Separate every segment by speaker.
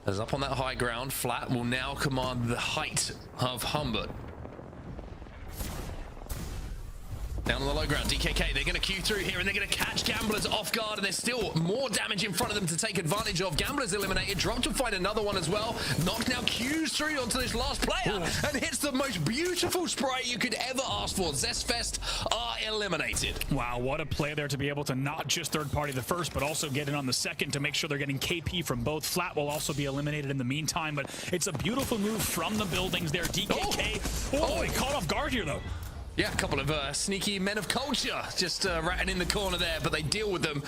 Speaker 1: As up on that high ground, Flat will now command the height of Humbert. Down on the low ground, DKK, they're going to queue through here and they're going to catch Gamblers off guard, and there's still more damage in front of them to take advantage of. Gamblers eliminated, Drop to find another one as well. Knock now queues through onto this last player and hits the most beautiful spray you could ever ask for. Zestfest are eliminated.
Speaker 2: Wow, what a play there to be able to not just third party the first, but also get in on the second to make sure they're getting KP from both. Flat will also be eliminated in the meantime, but it's a beautiful move from the buildings there. DKK, he caught off guard here though.
Speaker 1: Yeah, a couple of sneaky men of culture just ratting in the corner there, but they deal with them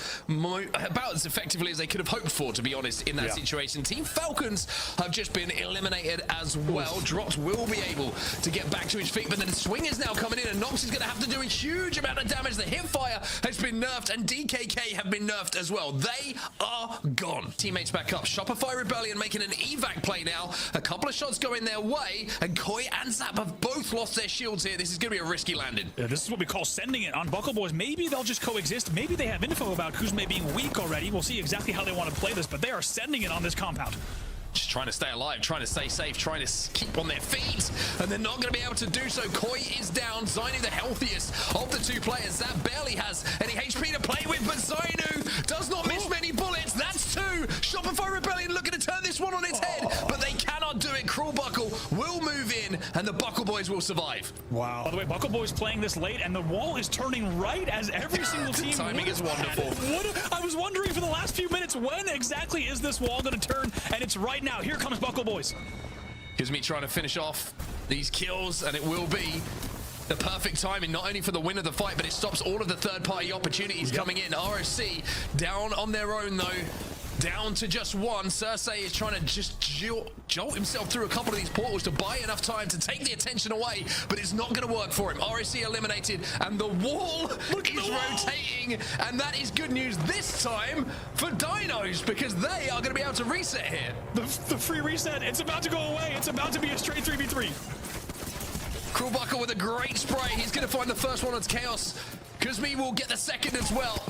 Speaker 1: about as effectively as they could have hoped for, to be honest, in that situation. Team Falcons have just been eliminated as well. Drops will be able to get back to his feet, but then the swing is now coming in, and Nox is going to have to do a huge amount of damage. The hipfire has been nerfed, and DKK have been nerfed as well. They are gone. Teammates back up. Shopify Rebellion making an evac play now. A couple of shots going their way, and Koi and Zap have both lost their shields here. This is going to be a risky landing.
Speaker 2: Yeah, this is what we call sending it on Buckle Boys. Maybe they'll just coexist. Maybe they have info about Kuzme being weak already. We'll see exactly how they want to play this, but they are sending it on this compound.
Speaker 1: Just trying to stay alive, trying to stay safe, trying to keep on their feet, and they're not going to be able to do so. Koi is down. Zainu, the healthiest of the two players. Zap barely has any HP to play with, but Zainu does not miss many bullets. That's two. Shopify Rebellion looking to turn this one on its head, but they cannot do it. Cruel Buckle will move in, and the Buckle Boys will survive.
Speaker 2: Wow. By the way, Buckle Boys playing this late, and the wall is turning right as every single team.
Speaker 1: Timing is wonderful.
Speaker 2: I was wondering for the last few minutes, when exactly is this wall going to turn? And it's right now. Here comes Buckle Boys.
Speaker 1: Gives me trying to finish off these kills, and it will be the perfect timing, not only for the win of the fight, but it stops all of the third-party opportunities coming in. ROC down on their own, though. Down to just one. Cersei is trying to just jolt himself through a couple of these portals to buy enough time to take the attention away, but it's not going to work for him. ROC eliminated, and the wall is rotating, and that is good news this time for DINOS, because they are going to be able to reset here.
Speaker 2: The free reset, it's about to go away. It's about to be a straight 3v3.
Speaker 1: Cruel Buckle with a great spray. He's going to find the first one. It's Chaos. Kuzmi will get the second as well.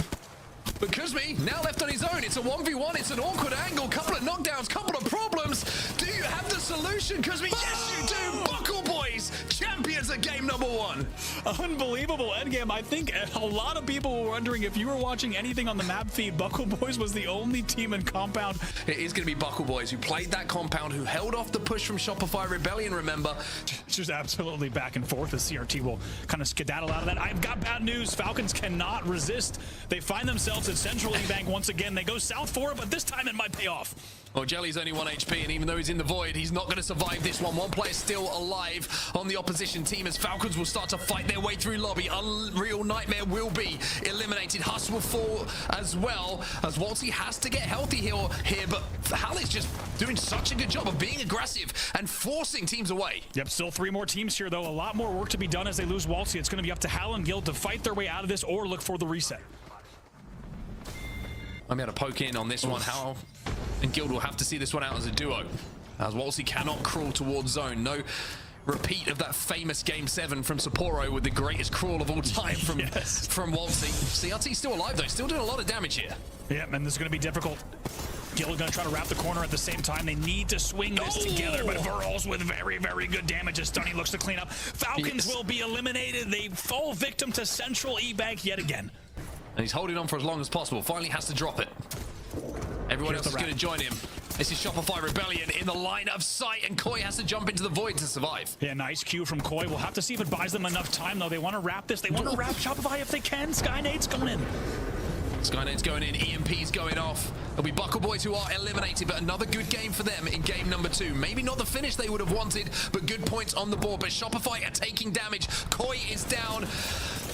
Speaker 1: But Kuzmi now left on his own. It's a 1v1. It's an awkward angle. Couple of knockdowns. Couple of problems. Do you have the solution, Kuzmi? Yes, you do. Buckle Boys, champions of game number one.
Speaker 2: Unbelievable endgame. I think a lot of people were wondering if you were watching anything on the map feed. Buckle Boys was the only team in compound.
Speaker 1: It is going to be Buckle Boys who played that compound, who held off the push from Shopify Rebellion, remember?
Speaker 2: Just absolutely back and forth. The CRT will kind of skedaddle out of that. I've got bad news. Falcons cannot resist. They find themselves at Central E-Bank once again. They go south for it, but this time it might pay off.
Speaker 1: Well, Jelly's only 1 HP, and even though he's in the void, he's not going to survive this one. One player still alive on the opposition team as Falcons will start to fight their way through lobby. Unreal Nightmare will be eliminated. Huss will fall as well, as Waltzy has to get healthy here, but Hal is just doing such a good job of being aggressive and forcing teams away.
Speaker 2: Yep, still 3 more teams here, though. A lot more work to be done as they lose Waltzy. It's going to be up to Hal and Guild to fight their way out of this or look for the reset.
Speaker 1: I'm going to poke in on this one. Hal and Guild will have to see this one out as a duo, as Waltzy cannot crawl towards zone. No repeat of that famous Game 7 from Sapporo with the greatest crawl of all time from Waltzy. CRT still alive, though. Still doing a lot of damage here.
Speaker 2: Yeah, and this is going to be difficult. Guild going to try to wrap the corner at the same time. They need to swing this together, but Verls with very, very good damage as Stunny looks to clean up. Falcons will be eliminated. They fall victim to Central E-Bank yet again.
Speaker 1: And he's holding on for as long as possible. Finally has to drop it. Everyone else is going to join him. This is Shopify Rebellion in the line of sight, and Koi has to jump into the void to survive.
Speaker 2: Yeah, nice cue from Koi. We'll have to see if it buys them enough time, though. They want to wrap this. They want to wrap Shopify if they can. Skynade's going in.
Speaker 1: Skynade's going in. EMP's going off. It'll be Buckle Boys who are eliminated, but another good game for them in game number 2. Maybe not the finish they would have wanted, but good points on the board. But Shopify are taking damage. Koi is down.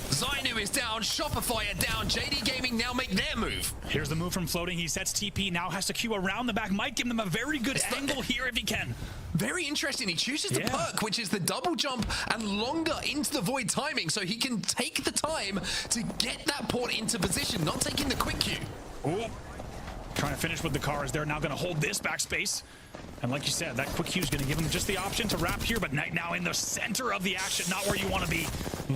Speaker 1: Zainu is down, Shopify are down, JD Gaming now make their move.
Speaker 2: Here's the move from Floating, he sets TP, now has to queue around the back, might give them a very good angle here if he can.
Speaker 1: Very interesting, he chooses the perk, which is the double jump and longer into the void timing, so he can take the time to get that port into position, not taking the quick queue.
Speaker 2: Ooh. Trying to finish with the cars, they're now going to hold this backspace. And like you said, that quick queue is going to give them just the option to wrap here, but now in the center of the action, not where you want to be.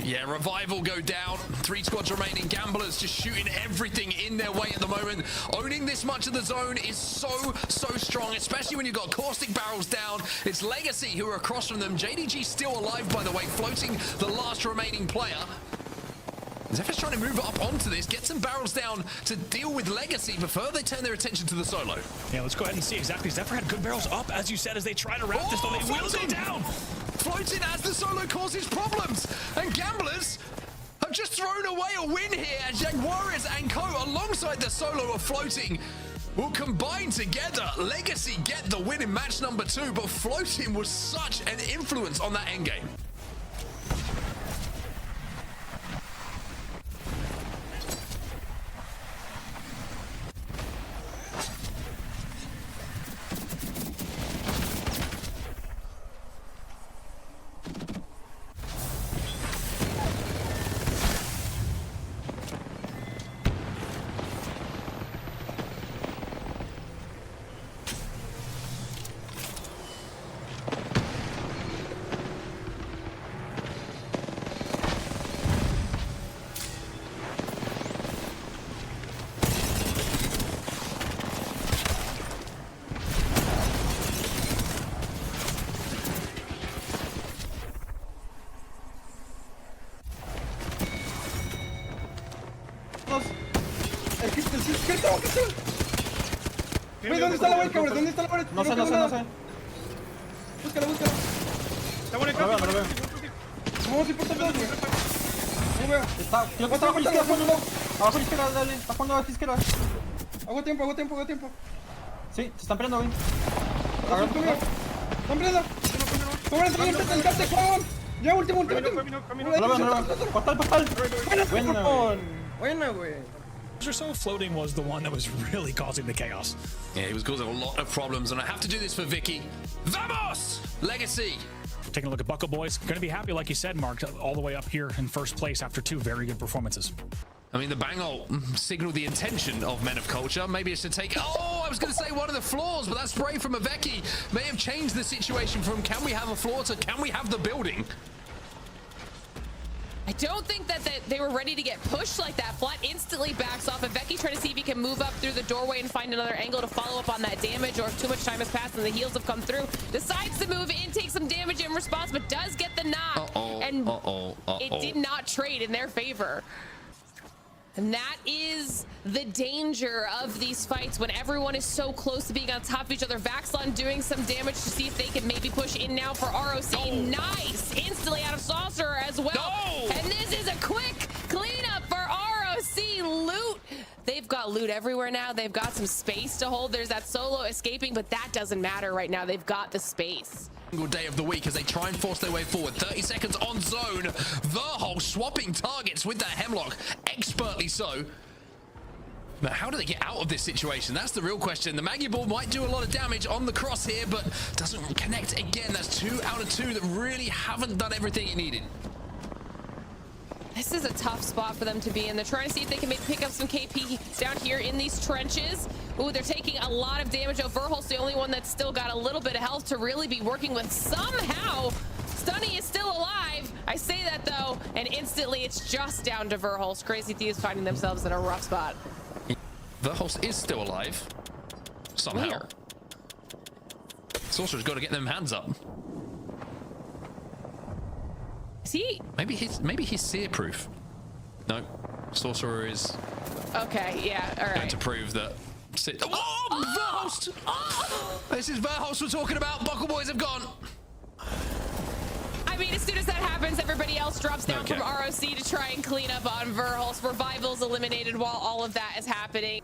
Speaker 1: Yeah, Revival go down. 3 squads remaining. Gamblers just shooting everything in their way at the moment. Owning this much of the zone is so strong, especially when you've got Caustic barrels down. It's Legacy who are across from them. JDG still alive, by the way, floating the last remaining player. Zephyr's trying to move up onto this, get some barrels down to deal with Legacy before they turn their attention to the solo.
Speaker 2: Yeah, let's go ahead and see exactly. Zephyr had good barrels up, as you said, as they try to wrap this, though they will go down.
Speaker 1: Floating as the solo causes problems, and Gamblers have just thrown away a win here as Jaguares and Co alongside the solo of Floating will combine together. Legacy get the win in match number 2, but Floating was such an influence on that endgame.
Speaker 3: ¿Dónde está la pared, cabrón? ¿Dónde está la pared?
Speaker 4: No sé.
Speaker 3: Búscala.
Speaker 4: Está bueno, no lo veo.
Speaker 3: Vamos a ir por todos, güey. No veo.
Speaker 4: Está, yo que está abajo a la izquierda, abajo a la izquierda, dale. Está jugando abajo a la izquierda.
Speaker 3: Hago tiempo.
Speaker 4: Sí, se están peleando, güey.
Speaker 3: Están peleando. Sobre el cante, Juan. Ya, último.
Speaker 4: No lo veo. Portal.
Speaker 3: Buena, güey.
Speaker 2: So Floating was the one that was really causing the chaos.
Speaker 1: Yeah, he was causing a lot of problems, and I have to do this for Vicky. Vamos! Legacy!
Speaker 2: Taking a look at Buckle Boys. Going to be happy, like you said, Mark, all the way up here in first place after 2 very good performances.
Speaker 1: I mean, the bang ult signaled the intention of Men of Culture. Maybe it's to take... Oh, I was going to say one of the floors, but that spray from Aveki may have changed the situation from can we have a floor to can we have the building?
Speaker 5: I don't think that they were ready to get pushed like that. Flat instantly backs off, and Becky trying to see if he can move up through the doorway and find another angle to follow up on that damage, or if too much time has passed and the heals have come through. Decides to move in, take some damage in response, but does get the knock. It did not trade in their favor. And that is the danger of these fights when everyone is so close to being on top of each other. Vaxlon doing some damage to see if they can maybe push in now for ROC. Nice! Instantly out of Saucer as well. And this is a quick cleanup for ROC. Loot. They've got loot everywhere now. They've got some space to hold. There's that solo escaping, but that doesn't matter right now. They've got the space.
Speaker 1: Single day of the week as they try and force their way forward. 30 seconds on zone. Verhol swapping targets with that Hemlock, expertly so. But how do they get out of this situation? That's the real question. The Maggie Ball might do a lot of damage on the cross here, but doesn't connect again. That's 2 out of 2 that really haven't done everything it needed.
Speaker 5: This is a tough spot for them to be in. They're trying to see if they can maybe pick up some KP down here in these trenches. Ooh, they're taking a lot of damage. Oh, Verhol's the only one that's still got a little bit of health to really be working with. Somehow, Stunny is still alive. I say that though, and instantly it's just down to Verhol's. Crazy Thieves finding themselves in a rough spot.
Speaker 1: Verhol's is still alive. Somehow.
Speaker 5: Where?
Speaker 1: Sorcerer's got to get them hands up.
Speaker 5: See?
Speaker 1: Maybe he's seer proof. No, Sorcerer is.
Speaker 5: Okay, yeah, all right.
Speaker 1: Going to prove that. Verholst! This is Verholst we're talking about. Buckle Boys have gone.
Speaker 5: I mean, as soon as that happens, everybody else drops down from ROC to try and clean up on Verholst. Revival's eliminated while all of that is happening.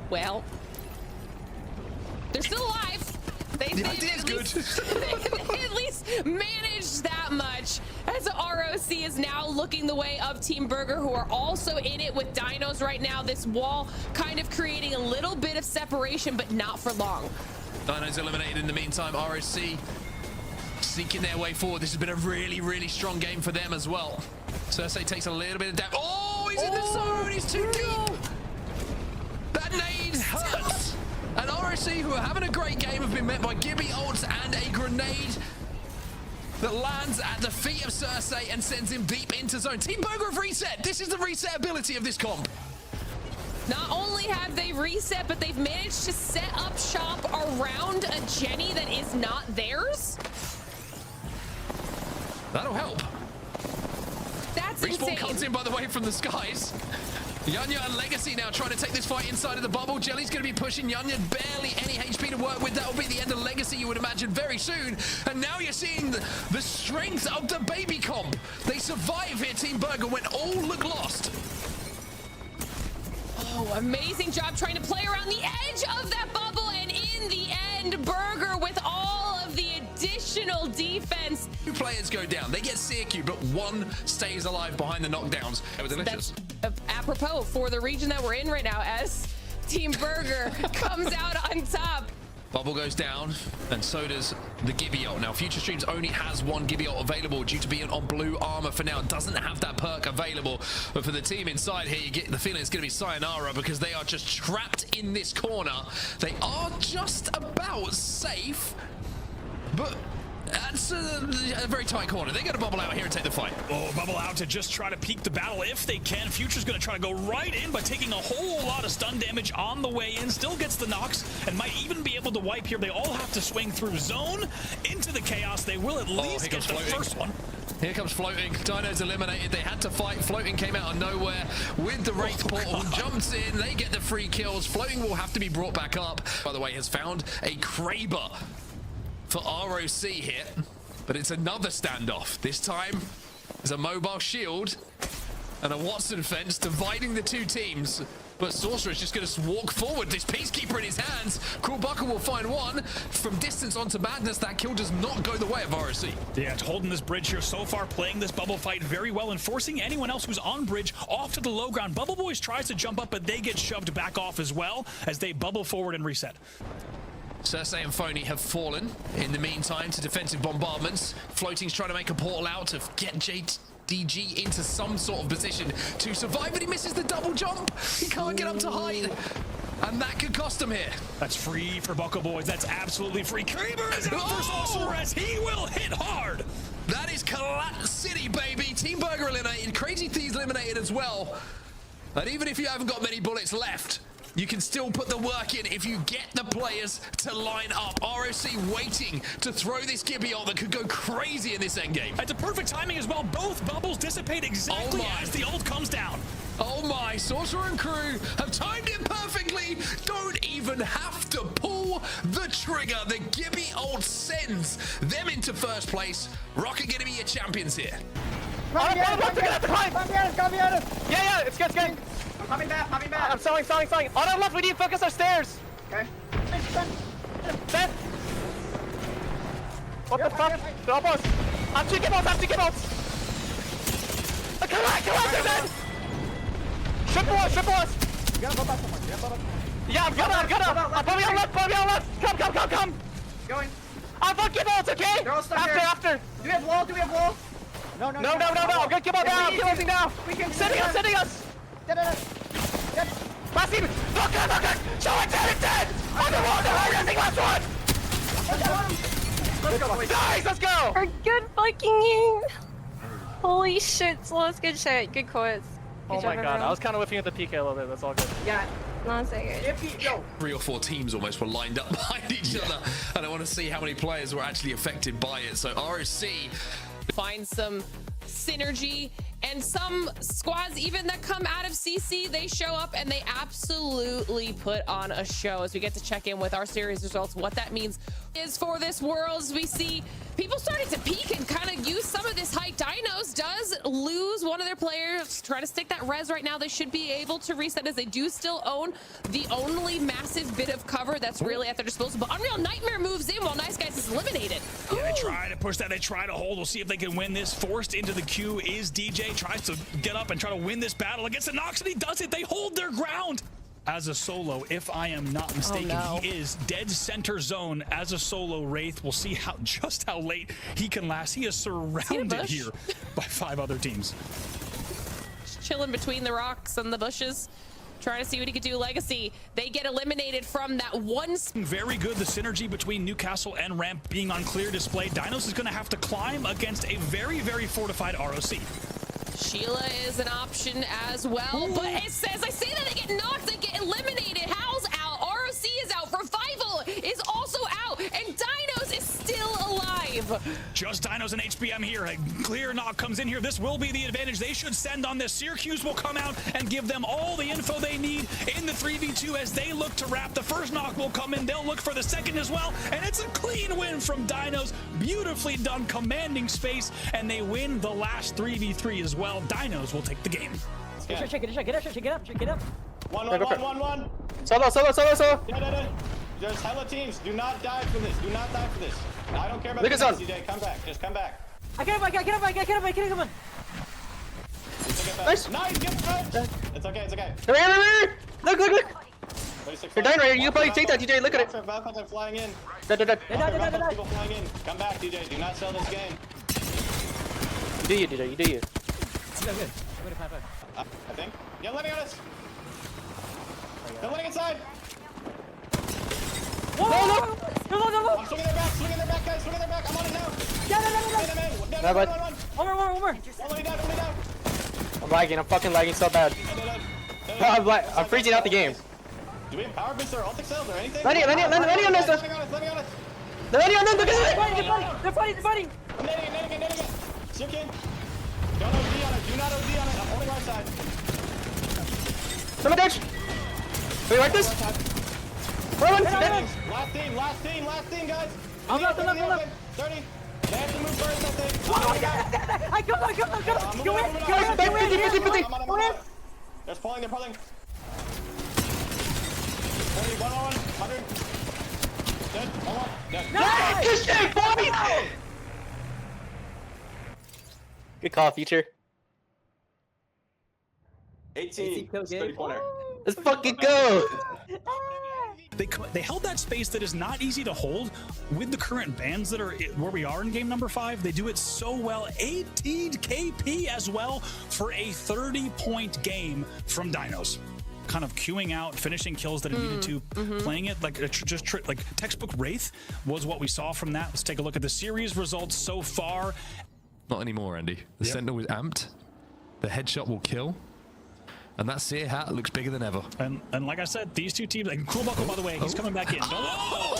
Speaker 5: Well, they're still alive. They at least managed that much, as ROC is now looking the way of Team Burger, who are also in it with DINOS right now. This wall kind of creating a little bit of separation, but not for long.
Speaker 1: DINOS eliminated in the meantime. ROC seeking their way forward. This has been a really strong game for them as well. Cersei takes a little bit of damage. Oh, he's in the zone. He's too deep. That nade hurts. And ROC, who are having a great game, have been met by Gibby ults and a grenade. that lands at the feet of Cersei and sends him deep into zone. Team Burger have reset. This is the reset ability of this comp.
Speaker 5: Not only have they reset, but they've managed to set up shop around a Jenny that is not theirs.
Speaker 1: That'll help.
Speaker 5: That's
Speaker 1: Respawn
Speaker 5: insane.
Speaker 1: comes in, by the way, from the skies. Yunya and Legacy now trying to take this fight inside of the bubble. Jelly's going to be pushing Yunya. Barely any HP to work with. That'll be the end of Legacy, you would imagine, very soon. And now you're seeing the strength of the baby comp. They survive here, Team Burger, when all look lost.
Speaker 5: Oh, amazing job trying to play around the edge of that bubble. And in the end, Burger with all of the additional defense.
Speaker 1: 2 players go down. They get CQ, but 1 stays alive behind the knockdowns. They were delicious.
Speaker 5: That's apropos for the region that we're in right now as Team Burger comes out on top.
Speaker 1: Bubble goes down, and so does the Gibby ult. Now, Future Streams only has 1 Gibby ult available due to being on blue armor for now. Doesn't have that perk available. But for the team inside here, you get the feeling it's going to be sayonara because they are just trapped in this corner. They are just about safe, but that's a very tight corner. They're going to bubble out here and take the fight.
Speaker 2: Oh, bubble out to just try to peek the battle if they can. Future's going to try to go right in by taking a whole lot of stun damage on the way in. Still gets the knocks and might even be able to wipe here. They all have to swing through zone into the chaos. They will at least get the first one.
Speaker 1: Here comes Floating. Dino's eliminated. They had to fight. Floating came out of nowhere with the Wraith portal. Jumps in. They get the free kills. Floating will have to be brought back up. By the way, has found a Kraber for ROC here, but it's another standoff. This time, there's a mobile shield and a Watson fence dividing the 2 teams. But Sorcerer's just going to walk forward. This Peacekeeper in his hands. Cruel Buckle will find 1 from distance onto Madness. That kill does not go the way of ROC.
Speaker 2: Yeah, it's holding this bridge here so far, playing this bubble fight very well and forcing anyone else who's on bridge off to the low ground. Bubble Boys tries to jump up, but they get shoved back off as well as they bubble forward and reset.
Speaker 1: Cersei and Phony have fallen in the meantime to defensive bombardments. Floating's trying to make a portal out to get JDG into some sort of position to survive, but he misses the double jump. He can't get up to height, and that could cost him here.
Speaker 2: That's free for Buckle Boys. That's absolutely free. Kraber is out for Sorcerer as he will hit hard.
Speaker 1: That is Collapse City, baby. Team Burger eliminated. Crazy Thieves eliminated as well. And even if you haven't got many bullets left, you can still put the work in if you get the players to line up. ROC waiting to throw this Gibby ult that could go crazy in this endgame.
Speaker 2: It's a perfect timing as well. Both bubbles dissipate exactly as the ult comes down.
Speaker 1: Oh my, Sorcerer and crew have timed it perfectly. Don't even have to pull the trigger. The Gibby ult sends them into first place. Rocket gonna be your champions here.
Speaker 4: Yeah, it's good. Coming back. I'm selling. On our left, we need to focus our stairs. Okay. Set. What the fuck? Drop us. I'm 2 kibbles. Come on, man. Triple us. You gotta go back somewhere. Yeah, I'm gonna. Put me on left. Come. Going. I'm fucking kibbles, okay? They're all stuck after. Do we have wall? No. I'm gonna kibble down. I'm kibble down. Sending us. Last team! Look! Show it! On the wall! Last one! Nice! Let's go!
Speaker 6: Our good fucking game! Holy shit, Slow, good shit. Good quotes.
Speaker 4: Oh my god, I was kind of whiffing at the PK a little bit. That's all good. Yeah.
Speaker 6: Not so good.
Speaker 1: 3 or 4 teams almost were lined up behind each other. And I want to see how many players were actually affected by it. So ROC
Speaker 5: Find some synergy, and some squads even that come out of CC, they show up and they absolutely put on a show. As we get to check in with our series results, what that means is for this Worlds, we see people starting to peek and kind of use some of this hype. DINOS does lose one of their players, trying to stick that res right now. They should be able to reset as they do still own the only massive bit of cover that's really at their disposal. But Unreal Nightmare moves in while Nice Guys is eliminated.
Speaker 2: Yeah, they try to push that. They try to hold. We'll see if they can win this. Forced into the queue is DJ. Tries to get up and try to win this battle against the Nox, and he does it. They hold their ground. As a solo, if I am not mistaken, he is dead center zone as a solo Wraith. We'll see just how late he can last. He is surrounded here by 5 other teams.
Speaker 5: Just chilling between the rocks and the bushes. Trying to see what he could do. Legacy, they get eliminated from that one.
Speaker 2: Very good. The synergy between Newcastle and Ramp being on clear display. DINOS is going to have to climb against a very, very fortified ROC.
Speaker 5: Sheila is an option as well, but it says, I say that they get knocked, they get eliminated. Hal's out, ROC is out, Revival is also out, and DINOS is still alive.
Speaker 2: Just DINOS and HBM here. A clear knock comes in here. This will be the advantage they should send on this. Syracuse will come out and give them all the info they need in the 3v2 as they look to wrap. The first knock will come in. They'll look for the second as well, and it's a clean win from DINOS. Beautifully done, commanding space, and they win the last 3v3 as well. DINOS will take the game.
Speaker 4: Get up.
Speaker 3: One.
Speaker 4: Solo.
Speaker 3: Yeah. There's hella teams. Do not die for this. No, I don't care about
Speaker 4: Look
Speaker 3: this,
Speaker 4: at
Speaker 3: CJ. Come back. Just come back.
Speaker 4: Get up.
Speaker 3: Nice. Get up. It's okay.
Speaker 4: Here. Look.
Speaker 3: 36
Speaker 4: You're dying right here. You can probably take that, DJ. Look at it.
Speaker 3: Valkyries are flying in.
Speaker 4: Die.
Speaker 3: People flying in. Come back, DJ. Do not sell this game.
Speaker 4: You do you.
Speaker 3: I think. Yeah, letting on us. They're letting inside.
Speaker 4: No.
Speaker 3: I'm swinging their back, guys. Swinging their back. I'm on it now.
Speaker 4: No, bud. One more.
Speaker 3: Only down.
Speaker 4: I'm fucking lagging so bad. I'm freezing out the game.
Speaker 3: Do we have power booster or ultic cells or anything?
Speaker 4: Landing on this.
Speaker 3: Landing on us.
Speaker 4: Look at it. They're fighting.
Speaker 3: I'm netting it. Shook in. Don't OD on it. Do not OD on it. I'm holding our side.
Speaker 4: Someone dash. Wait, like this? Run.
Speaker 3: Last team, guys.
Speaker 4: I'm not.
Speaker 3: 30. They have to move first, I think.
Speaker 4: I got.
Speaker 3: I'm
Speaker 4: Go in.
Speaker 3: moving. I'm on. They're pulling. 20, 100. Dead. One more. Dead.
Speaker 4: Good shit, Bobby. Good call, Future.
Speaker 3: 18. 30-pointer.
Speaker 4: Let's fucking go.
Speaker 2: They held that space that is not easy to hold with the current bans that are where we are in game number 5. They do it so well. 18 KP as well for a 30-point game from DINOS. Kind of queuing out, finishing kills that it needed to, playing it like like textbook Wraith was what we saw from that. Let's take a look at the series results so far.
Speaker 1: Not anymore, Andy. The Sentinel is amped. The headshot will kill. And that Seer hat looks bigger than ever.
Speaker 2: And like I said, these two teams, like Cool Buckle, by the way, he's coming back in.
Speaker 1: Oh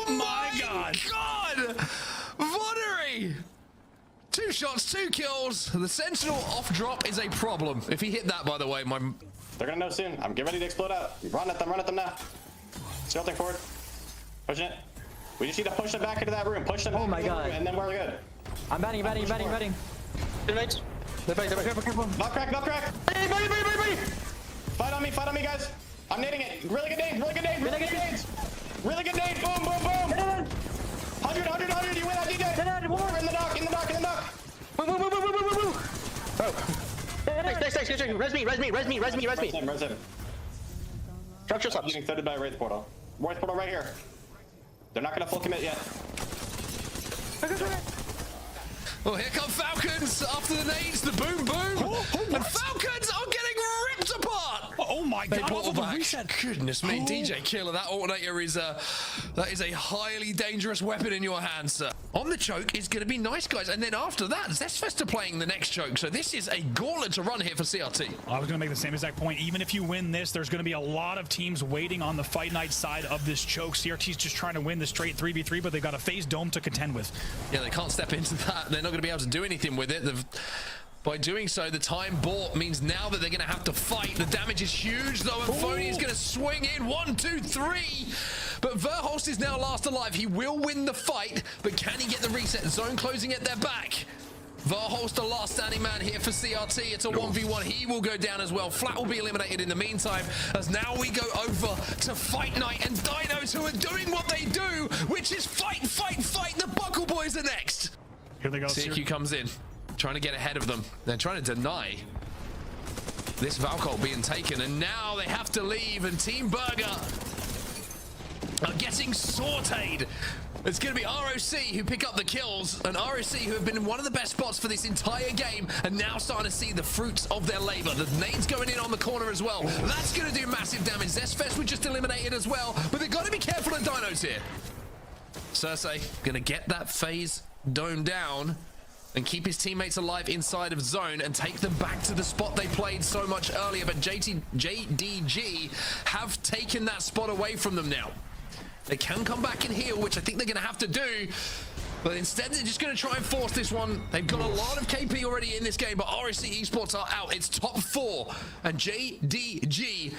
Speaker 1: my God! Voddery! 2 shots, 2 kills. The Sentinel off drop is a problem. If he hit that, by the way,
Speaker 3: They're gonna know soon. I'm getting ready to explode out. Run at them now. Tilting forward. Pushing it. We just need to push them back into that room. Push them back into the room, and then we're good.
Speaker 4: I'm batting. Teammates.
Speaker 3: Knock crack. Hey, buddy. Fight on me, guys. I'm nading it. Really good nade. Really good nade. Boom. 100. You win that, DJ. In the dock.
Speaker 4: Woo. Thanks. Res me.
Speaker 3: Res him.
Speaker 4: Structure
Speaker 3: I'm getting thirded by Wraith Portal. Wraith Portal right here. They're not gonna full commit yet.
Speaker 1: Well, here come Falcons after the nades, the boom, and Falcons are getting ripped apart.
Speaker 2: Oh my God!
Speaker 1: What the reset? Goodness me, DJ Killer, that alternator is a highly dangerous weapon in your hands, sir. On the choke is going to be nice, guys, and then after that, Zestfest are playing the next choke, so this is a gauntlet to run here for CRT.
Speaker 2: I was going to make the same exact point. Even if you win this, there's going to be a lot of teams waiting on the Fight Night side of this choke. CRT's just trying to win the straight 3v3, but they've got a phase dome to contend with.
Speaker 1: Yeah, they can't step into that. They're not going to be able to do anything with it. By doing so, the time bought means now that they're going to have to fight. The damage is huge, though, and Phony is going to swing in. 1, 2, 3. But Verholst is now last alive. He will win the fight, but can he get the reset? Zone closing at their back. Verholst, the last standing man here for CRT. It's a 1v1. He will go down as well. Flat will be eliminated in the meantime, as now we go over to Fight Night and DINOS, who are doing what they do, which is fight. The Buckle Boys are next.
Speaker 2: Here they go.
Speaker 1: CQ comes in, trying to get ahead of them. They're trying to deny this Valcolt being taken, and now they have to leave, and Team Burger are getting sauteed. It's going to be ROC who pick up the kills, and ROC who have been in one of the best spots for this entire game and now starting to see the fruits of their labor. The nades going in on the corner as well. That's going to do massive damage. Zestfest were just eliminated as well, but they've got to be careful of DINOS here. Cersei going to get that phase dome down and keep his teammates alive inside of zone and take them back to the spot they played so much earlier, but JDG have taken that spot away from them now. They can come back and heal, which I think they're going to have to do. But instead, they're just going to try and force this one. They've got a lot of KP already in this game, but ROC Esports are out. It's top 4 and JDG.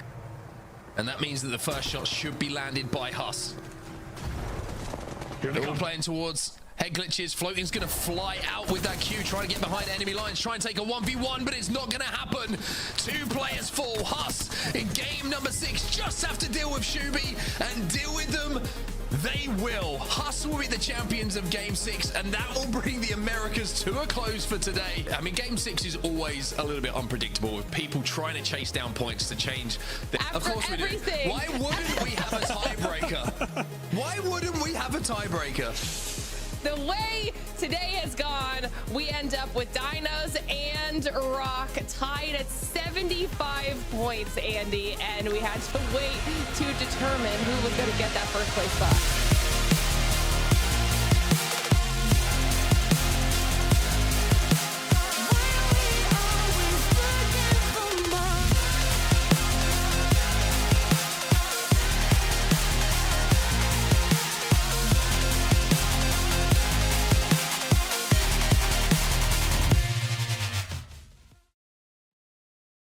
Speaker 1: And that means that the first shot should be landed by Huss. They're all playing towards head glitches. Floating's going to fly out with that Q, trying to get behind enemy lines, try and take a 1v1, but it's not going to happen. 2 players fall. Huss in game number 6 just have to deal with Shubi, and deal with them they will. Huss will be the champions of game 6, and that will bring the Americas to a close for today. I mean, game 6 is always a little bit unpredictable with people trying to chase down points to change. Of course we do. Why wouldn't we have a tiebreaker? Why wouldn't we have a tiebreaker?
Speaker 5: The way today has gone, we end up with DINOS and Rock tied at 75 points, Andy, and we had to wait to determine who was going to get that first place spot.